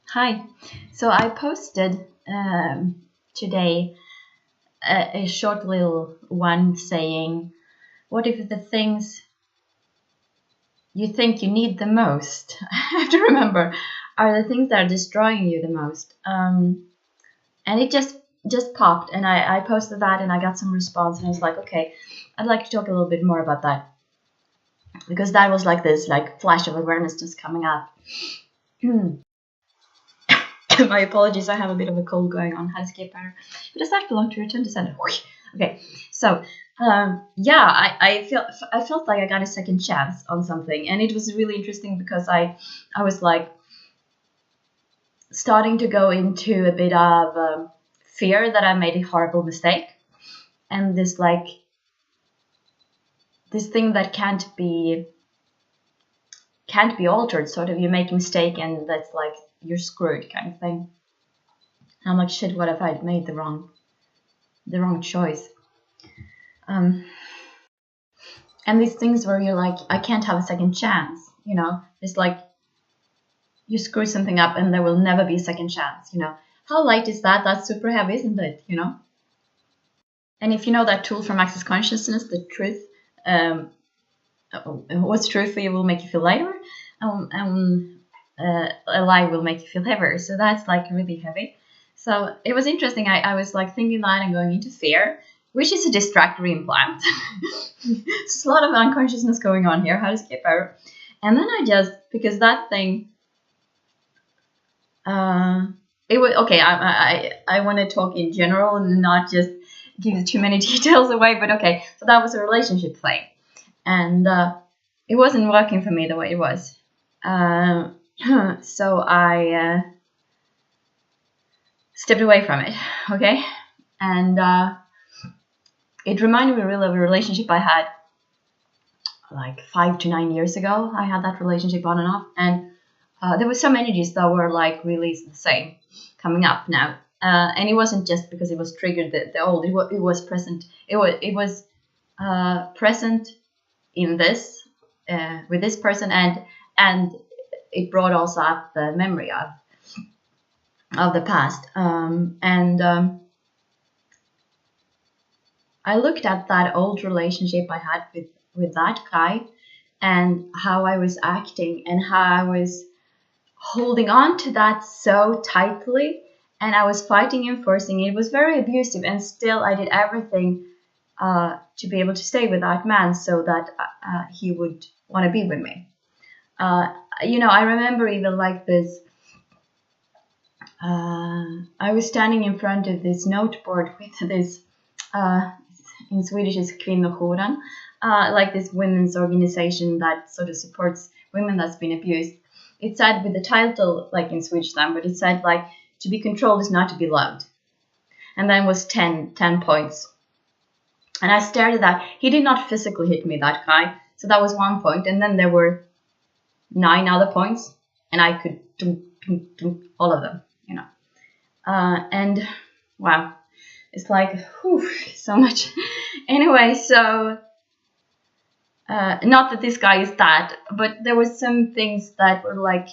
Hi. So I posted today a short little one saying, what if the things you think you need the most, I have to remember, are the things that are destroying you the most? And it just popped, and I posted that, and I got some response, and I was like, okay, I'd like to talk a little bit more about that because that was like this like flash of awareness just coming up. My apologies, I have a bit of a cold going on. How to get better? But does that belong to return to sender? Okay, so yeah, I felt like I got a second chance on something, and it was really interesting because I was like starting to go into a bit of fear that I made a horrible mistake, and this thing that can't be altered. Sort of, you make a mistake, and that's like you're screwed, kind of thing. And I'm like, shit, what if I made the wrong choice? And these things where you're like, I can't have a second chance, it's like you screw something up and there will never be a second chance. How light is that? That's super heavy, isn't it? And if you know that tool from Access Consciousness, the truth, what's true for you will make you feel lighter, a lie will make you feel heavier. So that's like really heavy. So it was interesting. I was like thinking that and going into fear, which is a distractory implant. There's a lot of unconsciousness going on here. How to skip better. And then because that thing, it was okay. I want to talk in general and not just give too many details away. But okay, so that was a relationship thing, and it wasn't working for me the way it was. So I stepped away from it. Okay, and it reminded me really of a relationship I had like 5 to 9 years ago. I had that relationship on and off, and there were some energies that were like really the same coming up now. And it wasn't just because it was triggered the old. It was present. It was present in this with this person, and it brought also up the memory of the past. I looked at that old relationship I had with that guy, and how I was acting and how I was holding on to that so tightly, and I was fighting and forcing. It was very abusive, and still I did everything to be able to stay with that man so that he would want to be with me. I remember even like this. I was standing in front of this noteboard with this, in Swedish is Kvinnojouren, like this women's organization that sort of supports women that's been abused. It said with the title, like in Swedish language, it said like, to be controlled is not to be loved. And then was 10 points. And I stared at that. He did not physically hit me, that guy. So that was 1 point. And then there were 9 other points. And I could do all of them, and wow, it's like, whew, so much. Anyway, so not that this guy is that, but there were some things that were like,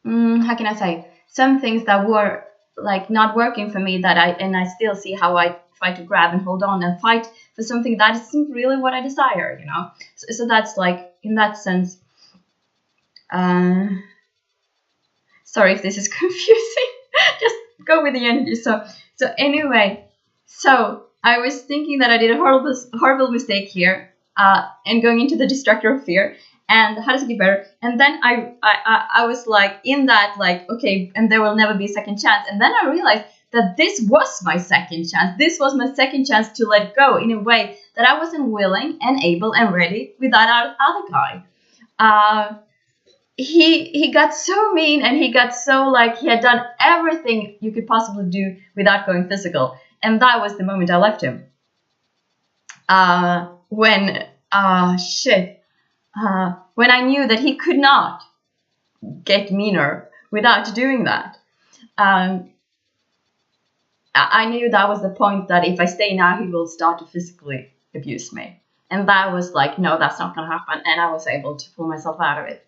how can I say, some things that were like not working for me, that I still see how I try to grab and hold on and fight for something that isn't really what I desire, so that's like, in that sense, sorry if this is confusing. Just go with the energy. So anyway, so I was thinking that I did a horrible mistake here, and going into the distractor of fear, and how does it get better? And then I was like in that, like, okay, and there will never be a second chance. And then I realized that this was my second chance. This was my second chance to let go in a way that I wasn't willing and able and ready with that other guy. He got so mean, and he got so like he had done everything you could possibly do without going physical, and that was the moment I left him. When I knew that he could not get meaner without doing that, I knew that was the point, that if I stay now, he will start to physically abuse me, and that was like, no, that's not gonna happen, and I was able to pull myself out of it.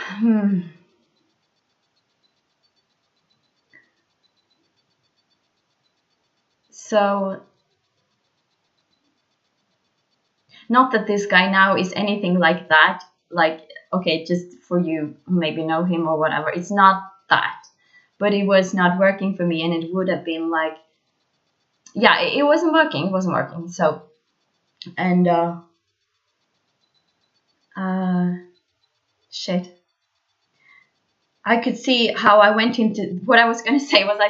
Hmm. So, not that this guy now is anything like that. Like, okay, just for you who maybe know him or whatever, it's not that. But it was not working for me, and it would have been like, yeah, it wasn't working. It wasn't working. So, and uh, shit. I could see how I went into what I was going to say was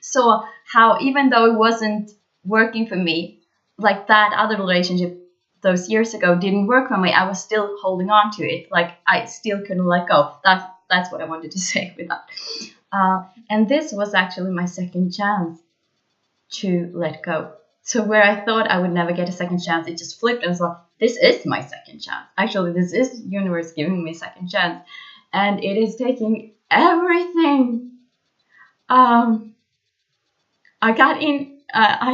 saw how even though it wasn't working for me, like that other relationship those years ago didn't work for me, I was still holding on to it. Like I still couldn't let go. That's what I wanted to say with that. And this was actually my second chance to let go. So where I thought I would never get a second chance, it just flipped and so this is my second chance. Actually, this is universe giving me a second chance, and it is taking everything I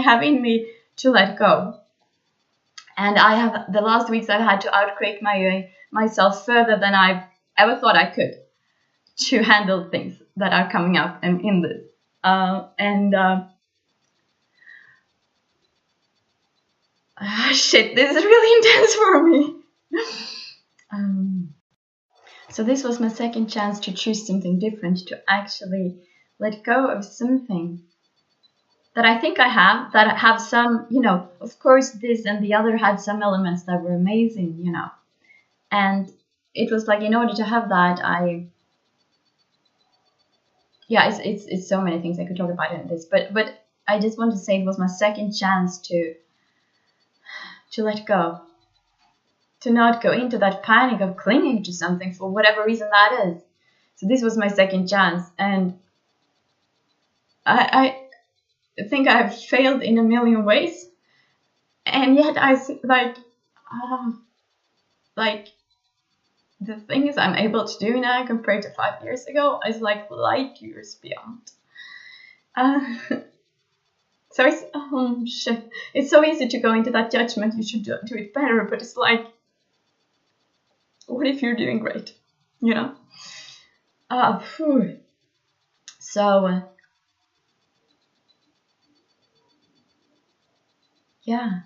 have in me to let go. And I have the last weeks I've had to outcreate myself further than I've ever thought I could to handle things that are coming up and in this. Shit, this is really intense for me. So this was my second chance to choose something different, to actually let go of something that I think I have some, of course this and the other had some elements that were amazing, and it was like in order to have that, it's so many things I could talk about in this, but I just want to say it was my second chance to let go, to not go into that panic of clinging to something for whatever reason that is. So this was my second chance, and I think I've failed in a million ways, and yet like the things I'm able to do now compared to 5 years ago is like light years beyond. So shit. It's so easy to go into that judgment. You should do it better, but it's like, what if you're doing great? So yeah,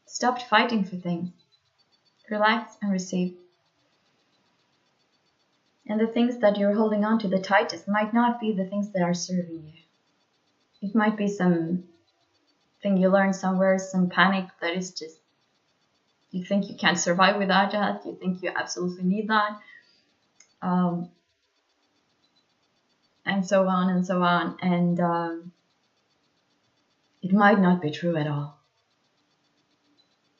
stopped fighting for things. Relax and receive. And the things that you're holding on to the tightest might not be the things that are serving you. It might be something you learned somewhere, some panic that is just, you think you can't survive without that, you think you absolutely need that, and so on and so on. And it might not be true at all.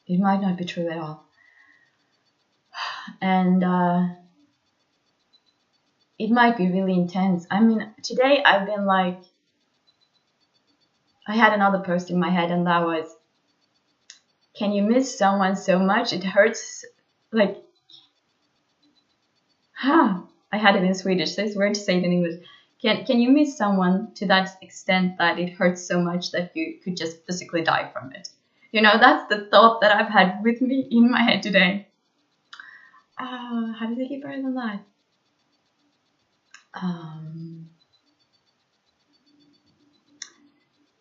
It might not be true at all. And it might be really intense. I mean, today I've been like, I had another post in my head, and that was, can you miss someone so much it hurts? Like, I had it in Swedish, so it's weird to say it in English. Can you miss someone to that extent that it hurts so much that you could just physically die from it? That's the thought that I've had with me in my head today. How does it get better than that?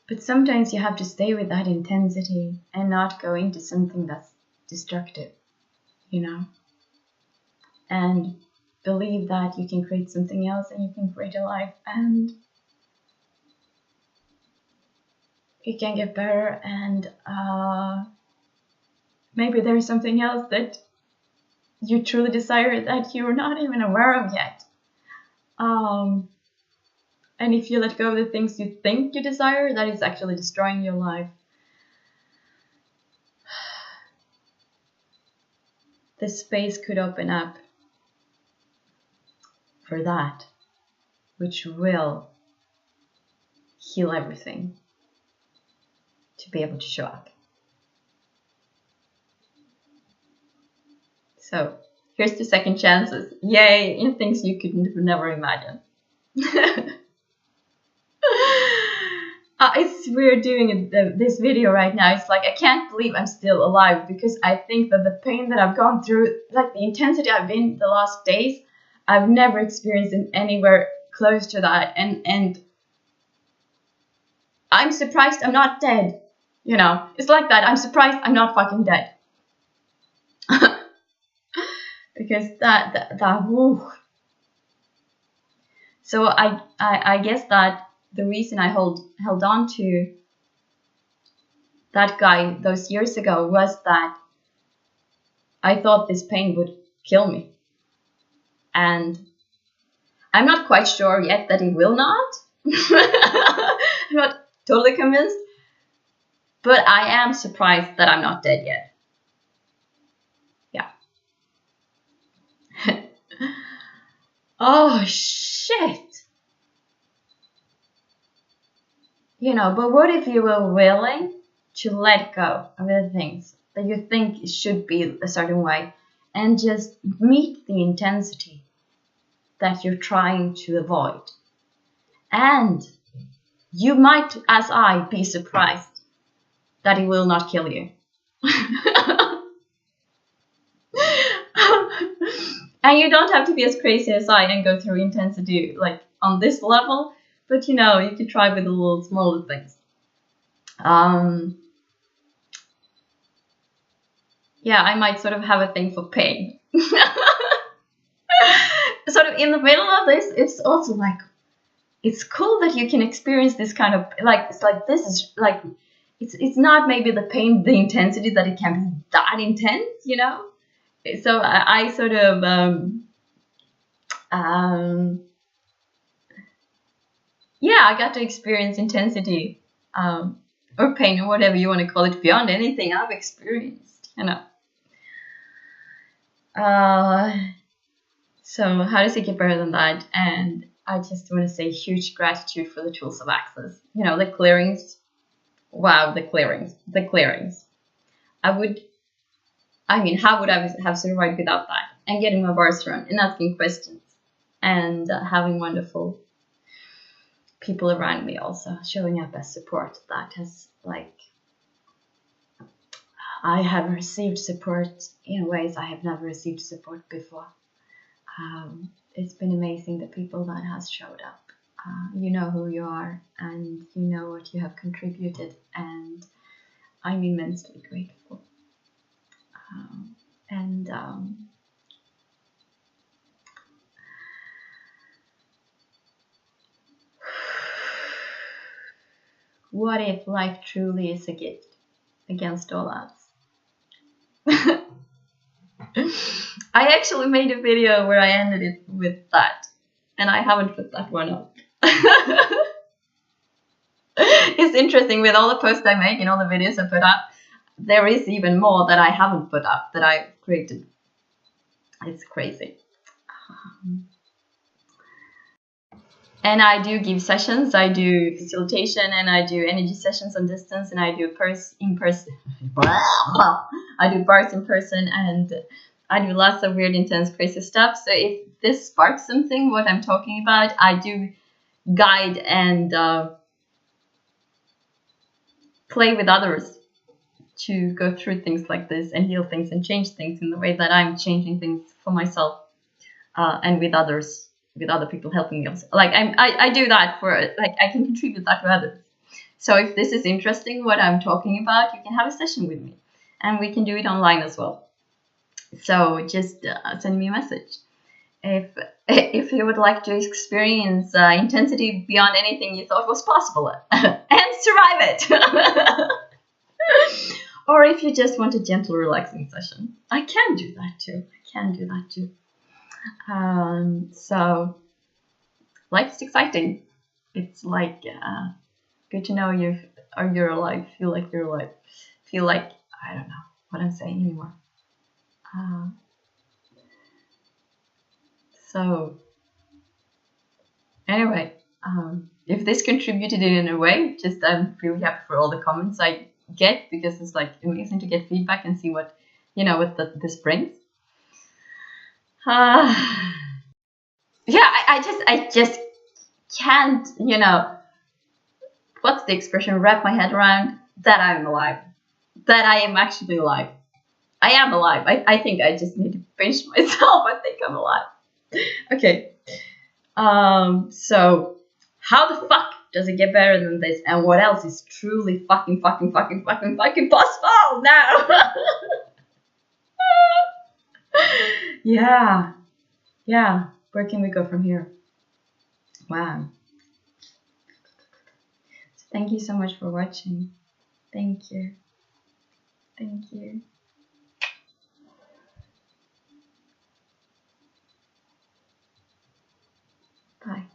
But sometimes you have to stay with that intensity and not go into something that's destructive, and believe that you can create something else and you can create a life, and it can get better, and maybe there's something else that you truly desire that you're not even aware of yet. And if you let go of the things you think you desire, that is actually destroying your life. The space could open up for that, which will heal everything to be able to show up. So here's the second chances. Yay, in things you could never imagine. It's weird doing this video right now. It's like I can't believe I'm still alive, because I think that the pain that I've gone through, like the intensity I've been the last days, I've never experienced in anywhere close to that. And I'm surprised I'm not dead. You know, it's like that. I'm surprised I'm not fucking dead. Because that woo. So I guess that the reason I held on to that guy those years ago was that I thought this pain would kill me. And I'm not quite sure yet that it will not. I'm not totally convinced. But I am surprised that I'm not dead yet. Yeah. Oh, shit. You know, but what if you were willing to let go of the things that you think should be a certain way and just meet the intensity that you're trying to avoid? And you might, as I, be surprised that it will not kill you. And you don't have to be as crazy as I and go through intensity like on this level, but you know, you can try with the little smaller things. Yeah, I might sort of have a thing for pain. Sort of in the middle of this, it's also like, it's cool that you can experience this kind of, like, it's like, this is like, it's not maybe the pain, the intensity that it can be that intense, you know? So I sort of, yeah, I got to experience intensity, or pain, or whatever you want to call it, beyond anything I've experienced, you know? So how does it get better than that? And I just want to say huge gratitude for the tools of access. You know, the clearings. Wow, the clearings. How would I have survived without that? And getting my bars run and asking questions and having wonderful people around me also showing up as support. That has, like, I have received support in ways I have never received support before. It's been amazing, the people that has showed up. You know who you are, and you know what you have contributed, and I'm immensely grateful. What if life truly is a gift against all odds? I actually made a video where I ended it with that, and I haven't put that one up. It's interesting, with all the posts I make and all the videos I put up, there is even more that I haven't put up that I created. It's crazy. And I do give sessions, I do facilitation, and I do energy sessions on distance, and I do in person. I do bars in person, and I do lots of weird, intense, crazy stuff. So if this sparks something, what I'm talking about, I do guide and play with others to go through things like this and heal things and change things in the way that I'm changing things for myself, and with others. With other people helping me also. Like I do that for, like, I can contribute that to others. So if this is interesting, what I'm talking about, you can have a session with me, and we can do it online as well. So just send me a message if you would like to experience intensity beyond anything you thought was possible and survive it. Or if you just want a gentle, relaxing session, I can do that too. So life's exciting. It's like good to know you're alive. Feel like you're alive. Feel like, I don't know what I'm saying anymore. So anyway, if this contributed in a way, just I'm really happy for all the comments I get, because it's like amazing to get feedback and see what this brings. Yeah, I just can't, what's the expression? Wrap my head around that I'm alive. That I am actually alive. I am alive. I think I just need to pinch myself. I think I'm alive. Okay. So how the fuck does it get better than this? And what else is truly fucking possible now? Yeah. Yeah. Where can we go from here? Wow. Thank you so much for watching. Thank you. Thank you. Bye.